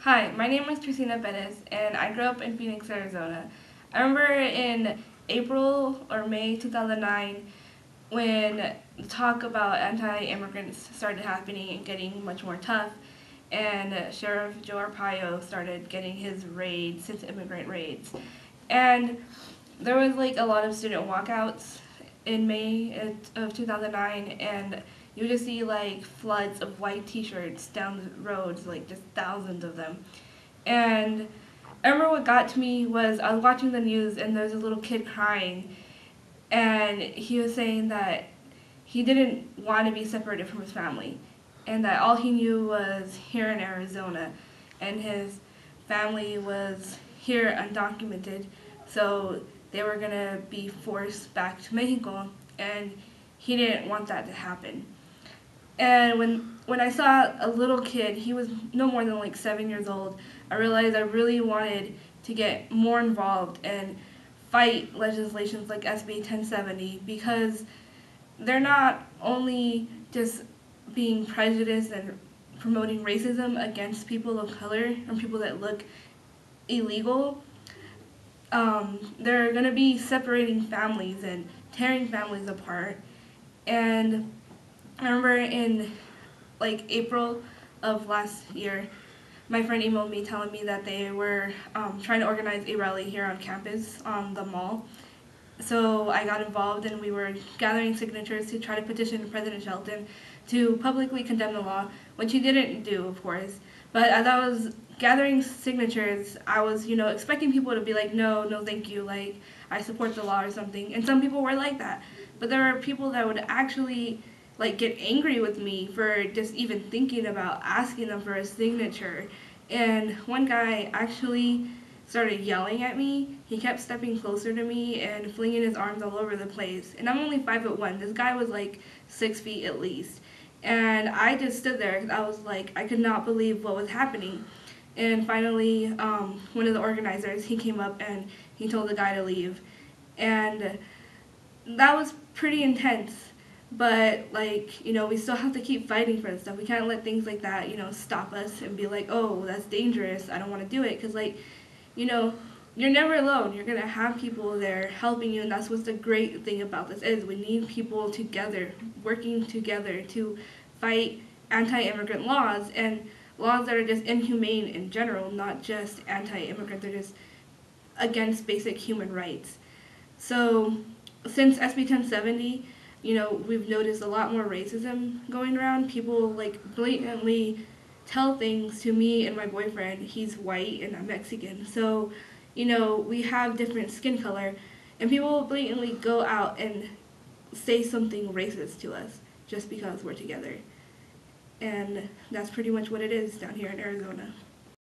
Hi, my name is Cristina Perez, and I grew up in Phoenix, Arizona. I remember in April or May 2009 when the talk about anti-immigrants started happening and getting much more tough, and Sheriff Joe Arpaio started getting his raids, his immigrant raids. And there was like a lot of student walkouts in May of 2009, and you just see like floods of white t-shirts down the roads, like just thousands of them. And I remember what got to me was I was watching the news and there was a little kid crying, and he was saying that he didn't want to be separated from his family, and that all he knew was here in Arizona, and his family was here undocumented, so they were gonna be forced back to Mexico, and he didn't want that to happen. And when I saw a little kid, he was no more than like 7 years old, I realized I really wanted to get more involved and fight legislations like SB 1070, because they're not only just being prejudiced and promoting racism against people of color and people that look illegal. They're going to be separating families and tearing families apart. And I remember in like April of last year, my friend emailed me telling me that they were trying to organize a rally here on campus on the mall. So I got involved, and we were gathering signatures to try to petition President Shelton to publicly condemn the law, which he didn't do, of course. But as I was gathering signatures, I was, expecting people to be like, no, no, thank you, like, I support the law or something. And some people were like that. But there were people that would actually, like, get angry with me for just even thinking about asking them for a signature. And one guy actually started yelling at me. He kept stepping closer to me and flinging his arms all over the place. And I'm only 5'1". This guy was like 6 feet at least. And I just stood there because I was like, I could not believe what was happening. And finally, one of the organizers, he came up and he told the guy to leave. And that was pretty intense. But, like, we still have to keep fighting for this stuff. We can't let things like that, stop us and be like, oh, that's dangerous, I don't want to do it. Because, like, you're never alone. You're going to have people there helping you, and that's what's the great thing about this is. We need people together, working together to fight anti-immigrant laws, and laws that are just inhumane in general, not just anti-immigrant. They're just against basic human rights. So since SB 1070, we've noticed a lot more racism going around. People like blatantly tell things to me and my boyfriend. He's white and I'm Mexican. So, we have different skin color, and people blatantly go out and say something racist to us just because we're together. And that's pretty much what it is down here in Arizona.